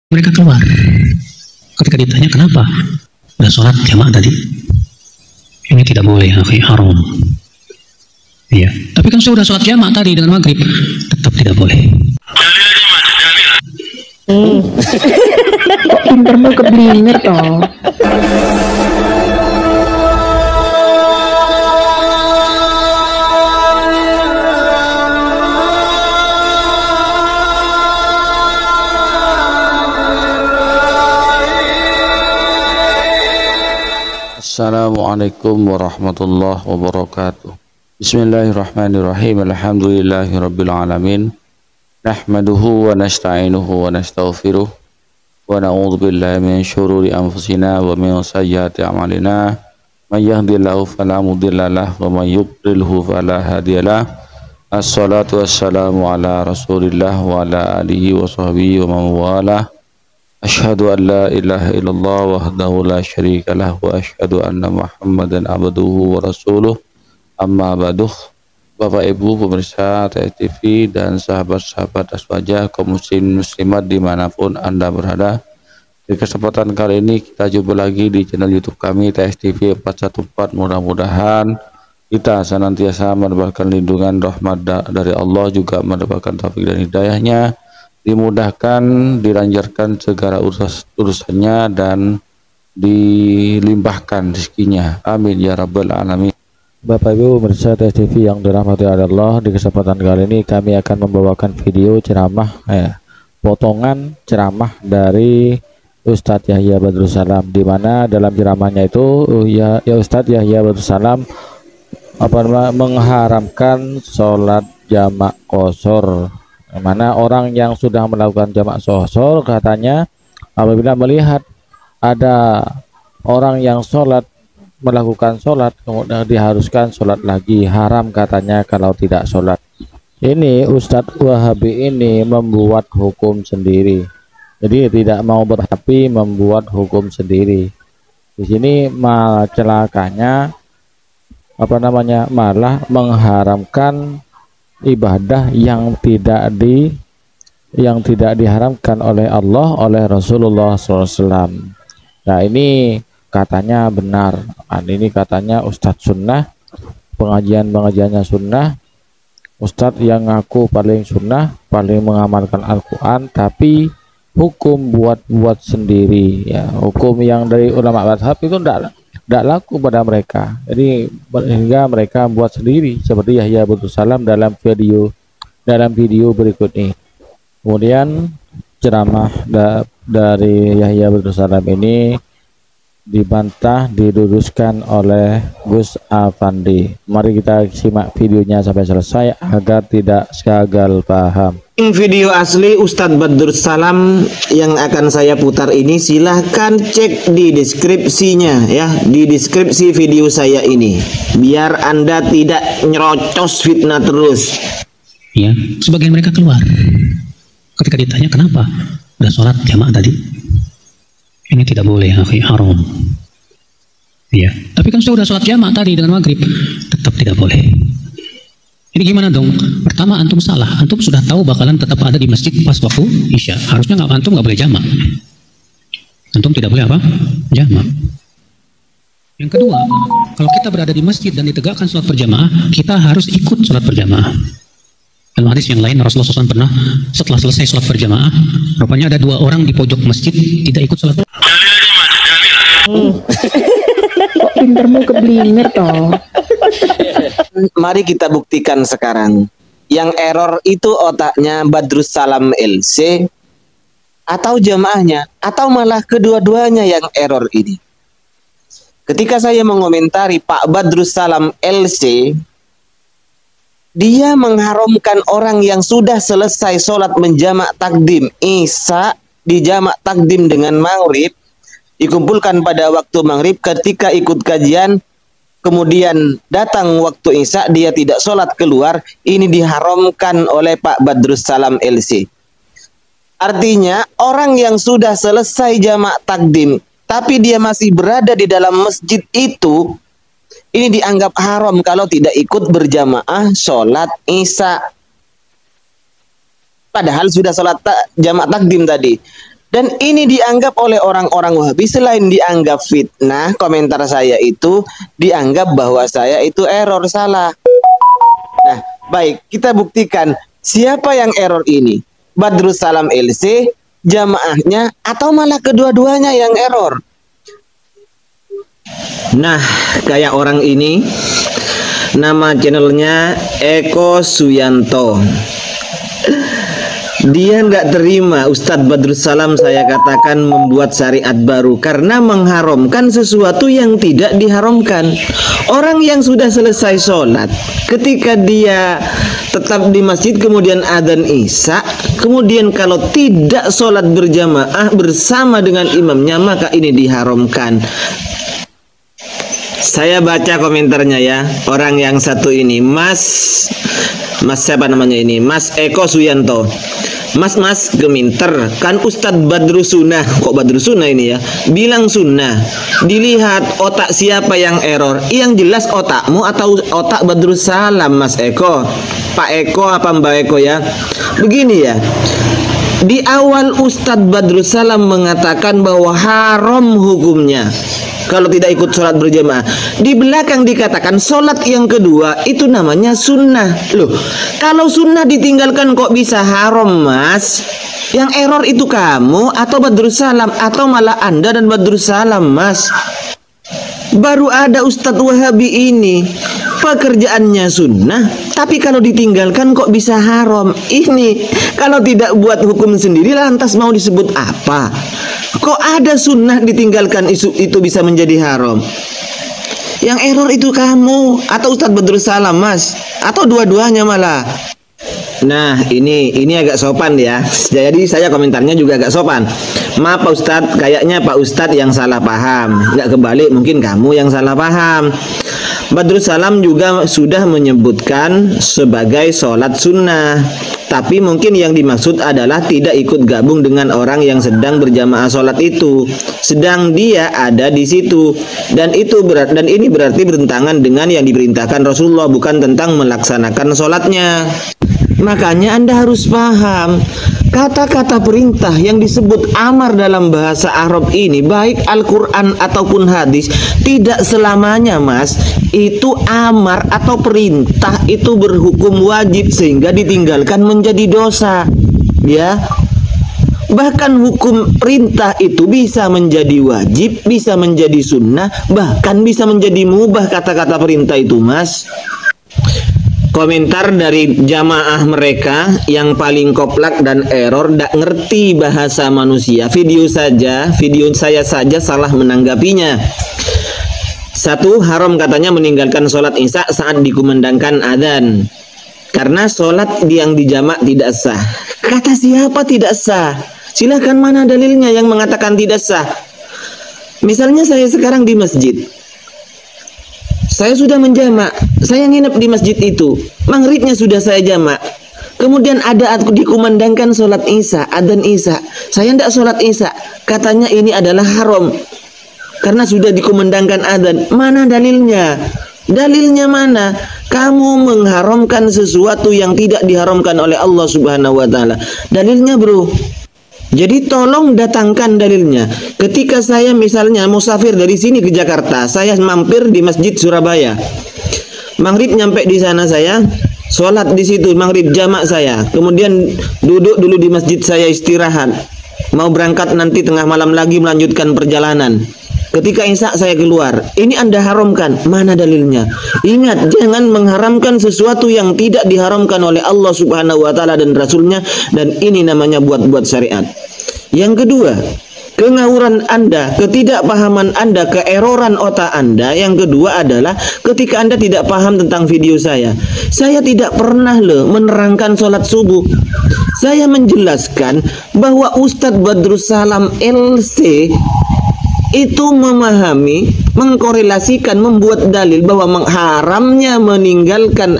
Mereka keluar. Ketika ditanya kenapa, udah sholat jamaah tadi. Ini tidak boleh, haram. Iya. Tapi kan sudah sholat jamaah tadi dengan maghrib, tetap tidak boleh. Kok pintermu keblinger toh? Assalamualaikum warahmatullahi wabarakatuh. Bismillahirrahmanirrahim. Alhamdulillahirabbil alamin. Nahmaduhu wa nasta'inuhu wa nastaghfiruh wa na'udzu billahi min syururi anfusina wa min sayyiati a'malina. May yahdihillahu fala mudhillalah wa may yudlilhu fala hadiyalah. Assalatu wassalamu ala Rasulillah wa ala alihi wa sahbihi wa man walah. Asyhadu an la ilaha illallah wahdahu la syarika lah wa asyhadu anna Muhammadan abduhu wa rasuluh. Amma ba'duh. Bapak Ibu pemirsa TSTV dan sahabat-sahabat aswajah kaum muslim muslimat dimanapun Anda berada, di kesempatan kali ini kita jumpa lagi di channel YouTube kami TSTV 414. Mudah-mudahan kita senantiasa mendapatkan lindungan rahmat dari Allah, juga mendapatkan taufik dan hidayahnya, dimudahkan, dilancarkan segala urusannya, dan dilimpahkan rezekinya. Amin ya rabbal alamin. Bapak Ibu pemirsa TSTV yang dirahmati Allah, di kesempatan kali ini kami akan membawakan video ceramah, potongan ceramah dari Ustadz Yahya Badrus Salam, di mana dalam ceramahnya itu Ustadz Yahya Badrus Salam mengharamkan sholat jamak qashar, mana orang yang sudah melakukan jamak qashar katanya apabila melihat ada orang yang melakukan sholat kemudian diharuskan sholat lagi, haram katanya kalau tidak sholat. Ini Ustadz Wahabi ini membuat hukum sendiri, jadi tidak mau berhapi membuat hukum sendiri. Di sini malah celakanya malah mengharamkan ibadah yang tidak diharamkan oleh Allah, oleh Rasulullah SAW. Nah ini katanya benar, ini katanya Ustadz Sunnah, pengajiannya Sunnah, Ustadz yang ngaku paling Sunnah, paling mengamalkan Al-Quran, tapi hukum buat sendiri, ya hukum yang dari ulama mazhab itu tidak laku pada mereka, jadi sehingga mereka buat sendiri seperti Yahya Badrus Salam dalam video berikut ini. Kemudian ceramah dari Yahya Badrus Salam ini dibantah, diluruskan oleh Gus Afandi. Mari kita simak videonya sampai selesai agar tidak gagal paham. Video asli Ustadz Badrus Salam yang akan saya putar ini silahkan cek di deskripsinya ya, di deskripsi video saya ini, biar Anda tidak nyerocos fitnah terus. Ya, sebagian mereka keluar. Ketika ditanya kenapa, udah sholat jamaah tadi. Ini tidak boleh, haram. Iya. Tapi kan sudah sholat jamaah tadi dengan maghrib, tetap tidak boleh. Ini gimana dong? Pertama, antum salah. Antum sudah tahu bakalan tetap ada di masjid pas waktu isya. Harusnya antum nggak boleh jamaah. Antum tidak boleh apa? Jamaah. Yang kedua, kalau kita berada di masjid dan ditegakkan sholat berjamaah, kita harus ikut sholat berjamaah. Dalam hadis yang lain Rasulullah SAW pernah setelah selesai sholat berjamaah, rupanya ada dua orang di pojok masjid tidak ikut sholat. Kok pintermu keblinger toh? Mari kita buktikan sekarang. Yang error itu otaknya Badrus Salam LC atau jamaahnya, atau malah kedua-duanya yang error ini. Ketika saya mengomentari Pak Badrus Salam LC, dia mengharamkan orang yang sudah selesai sholat menjamak takdim isya, dijamak takdim dengan maghrib, dikumpulkan pada waktu maghrib, ketika ikut kajian kemudian datang waktu isya dia tidak sholat keluar. Ini diharamkan oleh Pak Badrus Salam LC. Artinya orang yang sudah selesai jamak takdim tapi dia masih berada di dalam masjid itu, ini dianggap haram kalau tidak ikut berjamaah sholat isya. Padahal sudah sholat jamak takdim tadi. Dan ini dianggap oleh orang-orang Wahabi, selain dianggap fitnah, komentar saya itu dianggap bahwa saya itu error, salah. Nah, baik, kita buktikan siapa yang error ini. Badrus Salam LC, jamaahnya, atau malah kedua-duanya yang error. Nah, kayak orang ini, nama channelnya Eko Suyanto. Dia nggak terima Ustadz Badrus Salam saya katakan membuat syariat baru karena mengharamkan sesuatu yang tidak diharamkan. Orang yang sudah selesai sholat, ketika dia tetap di masjid kemudian adzan isya, kemudian kalau tidak sholat berjamaah bersama dengan imamnya, maka ini diharamkan. Saya baca komentarnya ya, orang yang satu ini, Mas siapa namanya ini? Mas Eko Suyanto. Mas geminter, kan Ustadz Badrus Sunnah, kok Badrus Sunnah ini ya, bilang sunnah. Dilihat otak siapa yang error, yang jelas otakmu atau otak Badrus Salam, Mas Eko, Pak Eko apa Mbak Eko ya. Begini ya, di awal Ustadz Badrus Salam mengatakan bahwa haram hukumnya kalau tidak ikut sholat berjamaah. Di belakang dikatakan sholat yang kedua itu namanya sunnah. Loh, kalau sunnah ditinggalkan kok bisa haram, Mas? Yang error itu kamu atau Badrus Salam, atau malah Anda dan Badrus Salam, Mas? Baru ada Ustadz Wahabi ini, pekerjaannya sunnah, tapi kalau ditinggalkan kok bisa haram. Ini kalau tidak buat hukum sendiri lantas mau disebut apa? Kok ada sunnah ditinggalkan itu bisa menjadi haram? Yang error itu kamu atau Ustadz Badrus Salam, Mas, atau dua-duanya malah. Nah, ini agak sopan ya. Jadi saya komentarnya juga agak sopan. Maaf Pak Ustadz, kayaknya Pak Ustadz yang salah paham. Nggak kebalik, mungkin kamu yang salah paham. Badrus Salam juga sudah menyebutkan sebagai sholat sunnah, tapi mungkin yang dimaksud adalah tidak ikut gabung dengan orang yang sedang berjamaah sholat itu, sedang dia ada di situ, dan ini berarti bertentangan dengan yang diperintahkan Rasulullah, bukan tentang melaksanakan sholatnya. Makanya Anda harus paham, kata-kata perintah yang disebut amar dalam bahasa Arab ini, baik Al-Quran ataupun hadis, tidak selamanya, Mas, itu amar atau perintah itu berhukum wajib sehingga ditinggalkan menjadi dosa. Ya, bahkan hukum perintah itu bisa menjadi wajib, bisa menjadi sunnah, bahkan bisa menjadi mubah kata-kata perintah itu, Mas. Komentar dari jamaah mereka yang paling koplak dan error, tidak ngerti bahasa manusia. Video saya saja salah menanggapinya. Satu, haram katanya meninggalkan sholat isya saat dikumandangkan adzan, karena sholat yang dijamak tidak sah. Kata siapa tidak sah? Silahkan, mana dalilnya yang mengatakan tidak sah? Misalnya saya sekarang di masjid, saya sudah menjamak, saya nginep di masjid itu, maghribnya sudah saya jamak, kemudian ada dikumandangkan sholat isya, adzan isya, saya tidak sholat isya, katanya ini adalah haram karena sudah dikumandangkan adzan. Mana dalilnya? Dalilnya mana? Kamu mengharamkan sesuatu yang tidak diharamkan oleh Allah Subhanahu wa Ta'ala. Dalilnya, bro. Jadi tolong datangkan dalilnya. Ketika saya misalnya musafir dari sini ke Jakarta, saya mampir di Masjid Surabaya. Maghrib nyampe di sana, saya sholat di situ maghrib jamak saya. Kemudian duduk dulu di masjid, saya istirahat. Mau berangkat nanti tengah malam lagi melanjutkan perjalanan. Ketika isya saya keluar. Ini Anda haramkan. Mana dalilnya? Ingat, jangan mengharamkan sesuatu yang tidak diharamkan oleh Allah Subhanahu wa Ta'ala dan Rasulnya, dan ini namanya buat-buat syariat. Yang kedua, kengawuran Anda, ketidakpahaman Anda, keeroran otak Anda. Yang kedua adalah ketika Anda tidak paham tentang video saya. Saya tidak pernah menerangkan sholat subuh. Saya menjelaskan bahwa Ustadz Badrus Salam LC itu memahami, mengkorelasikan, membuat dalil bahwa haramnya meninggalkan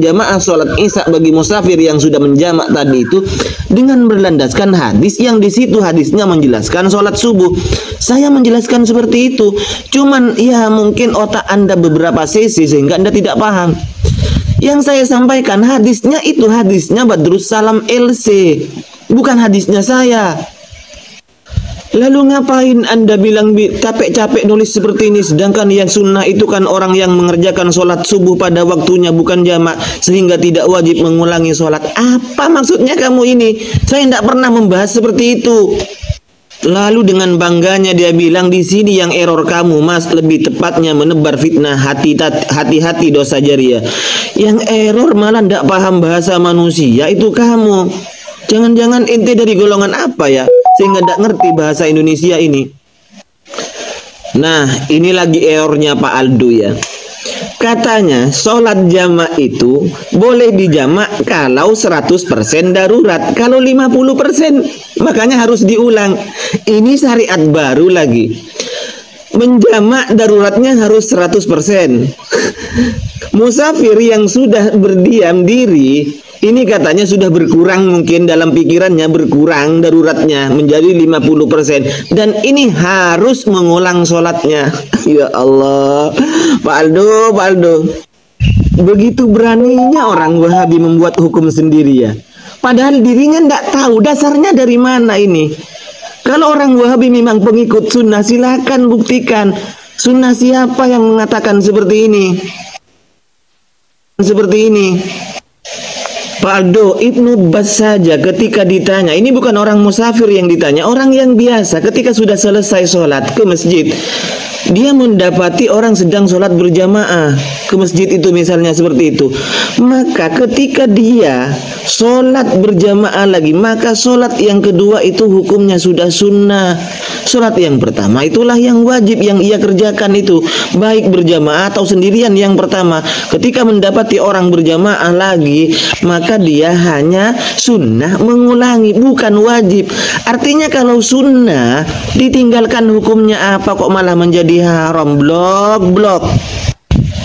jamaah sholat isya bagi musafir yang sudah menjamak tadi itu dengan berlandaskan hadis yang di situ hadisnya menjelaskan sholat subuh. Saya menjelaskan seperti itu, cuman ya mungkin otak Anda beberapa sesi sehingga Anda tidak paham. Yang saya sampaikan hadisnya itu hadisnya Badrus Salam LC. bukan hadisnya saya. Lalu ngapain Anda bilang capek-capek nulis seperti ini, sedangkan yang sunnah itu kan orang yang mengerjakan sholat subuh pada waktunya bukan jamak sehingga tidak wajib mengulangi sholat. Apa maksudnya kamu ini? Saya tidak pernah membahas seperti itu. Lalu dengan bangganya dia bilang, di sini yang error kamu Mas, lebih tepatnya menebar fitnah, hati-hati dosa jariah. Yang error malah tidak paham bahasa manusia itu kamu. Jangan-jangan ente dari golongan apa ya, sehingga tidak ngerti bahasa Indonesia ini. Nah, ini lagi errornya Pak Aldo ya. Katanya sholat jamak itu boleh dijamak kalau 100% darurat. Kalau 50% makanya harus diulang. Ini syariat baru lagi. Menjamak daruratnya harus 100%. Musafir yang sudah berdiam diri, ini katanya sudah berkurang, mungkin dalam pikirannya berkurang daruratnya menjadi 50%. Dan ini harus mengulang sholatnya. Ya Allah, Pak Aldo. Begitu beraninya orang Wahabi membuat hukum sendiri ya. Padahal dirinya tidak tahu dasarnya dari mana ini. Kalau orang Wahabi memang pengikut sunnah, silakan buktikan. Sunnah siapa yang mengatakan seperti ini? Pak Aldo, Ibnu Bas saja ketika ditanya, ini bukan orang musafir yang ditanya, orang yang biasa ketika sudah selesai sholat ke masjid, dia mendapati orang sedang sholat berjamaah ke masjid itu misalnya seperti itu, maka ketika dia sholat berjamaah lagi, maka sholat yang kedua itu hukumnya sudah sunnah. Sholat yang pertama itulah yang wajib yang ia kerjakan itu, baik berjamaah atau sendirian. Yang pertama, ketika mendapati orang berjamaah lagi, maka dia hanya sunnah mengulangi, bukan wajib. Artinya kalau sunnah ditinggalkan hukumnya apa kok malah menjadi haram? Blok.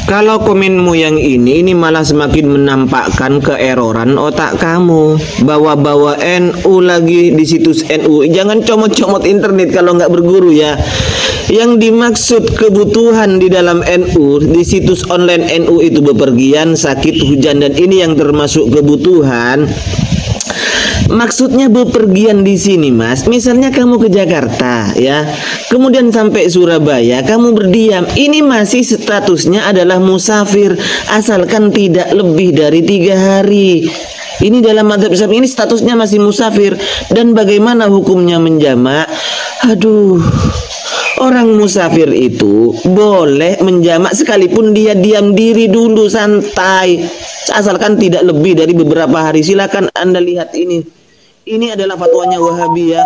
Kalau komenmu yang ini malah semakin menampakkan keeroran otak kamu. Bawa-bawa NU lagi di situs NU. Jangan comot-comot internet kalau nggak berguru ya. Yang dimaksud kebutuhan di dalam NU, di situs online NU itu bepergian, sakit, hujan, dan ini yang termasuk kebutuhan. Maksudnya bepergian di sini Mas, misalnya kamu ke Jakarta ya, kemudian sampai Surabaya kamu berdiam, ini masih statusnya adalah musafir asalkan tidak lebih dari 3 hari. Ini dalam mazhab Syafi'i ini statusnya masih musafir. Dan bagaimana hukumnya menjamak? Aduh, orang musafir itu boleh menjamak sekalipun dia diam diri dulu, santai, asalkan tidak lebih dari beberapa hari. Silakan Anda lihat ini. Ini adalah fatwanya Wahabi ya.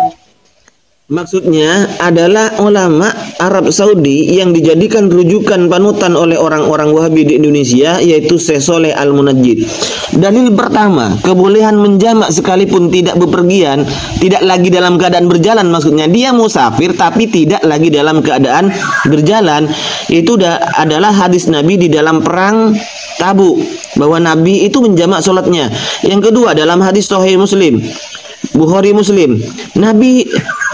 Maksudnya adalah ulama Arab Saudi yang dijadikan rujukan panutan oleh orang-orang Wahabi di Indonesia, yaitu Syekh Sholeh Al-Munajjid. Dalil pertama, kebolehan menjamak sekalipun tidak bepergian, tidak lagi dalam keadaan berjalan, maksudnya dia musafir tapi tidak lagi dalam keadaan berjalan. Itu adalah hadis Nabi di dalam perang Tabuk, bahwa Nabi itu menjamak sholatnya. Yang kedua, dalam hadis Sahih Muslim, Bukhari Muslim, Nabi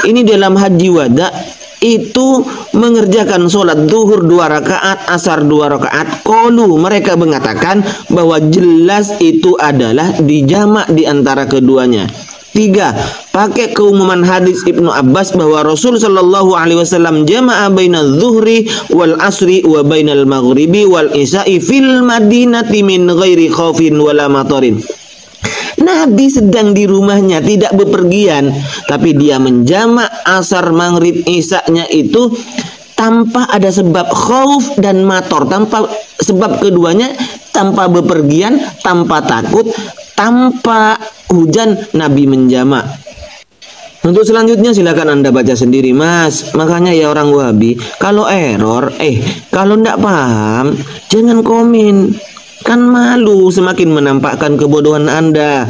ini dalam haji wada itu mengerjakan sholat zuhur 2 rakaat, asar 2 rakaat. Qalu, mereka mengatakan bahwa jelas itu adalah dijamak di antara keduanya. 3, pakai keumuman hadis Ibnu Abbas bahwa Rasul sallallahu alaihi wasallam jama'a baina zuhri wal asri wa bainal maghribi wal isya'i fil madinati min ghairi khaufin wala matarin. Nabi sedang di rumahnya, tidak bepergian, tapi dia menjamak asar, maghrib, isya-nya itu tanpa ada sebab khauf dan mator, tanpa sebab keduanya, tanpa bepergian, tanpa takut, tanpa hujan, Nabi menjamak. Untuk selanjutnya silakan Anda baca sendiri Mas. Makanya ya orang Wahabi, kalau error, kalau ndak paham, jangan komen. Kan malu, semakin menampakkan kebodohan Anda.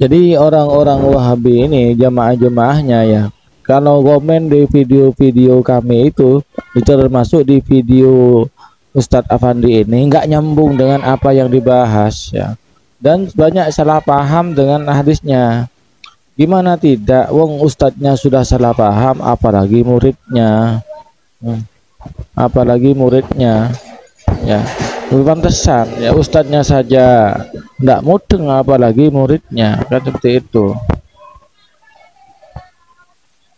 Jadi orang-orang Wahabi ini, jamaah-jamaahnya ya, kalau komen di video-video kami itu termasuk di video Ustadz Afandi ini nggak nyambung dengan apa yang dibahas ya, dan banyak salah paham dengan hadisnya. Gimana tidak, wong ustadznya sudah salah paham, apalagi muridnya, ya. Pantesan ya, ustadznya saja tidak mudeng apalagi muridnya, kan seperti itu.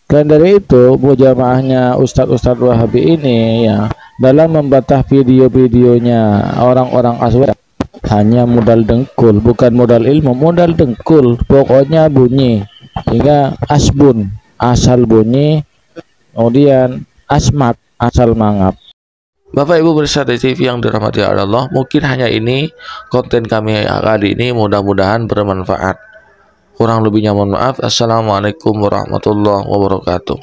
Selain dari itu, jamaahnya Ustadz Wahabi ini ya dalam membatah video-videonya orang-orang aswad hanya modal dengkul, bukan modal ilmu, modal dengkul. Pokoknya bunyi hingga asbun, asal bunyi, kemudian asmat, asal mangap. Bapak Ibu pemirsa TV yang dirahmati Allah, mungkin hanya ini konten kami kali ini, mudah-mudahan bermanfaat. Kurang lebihnya mohon maaf. Assalamualaikum warahmatullahi wabarakatuh.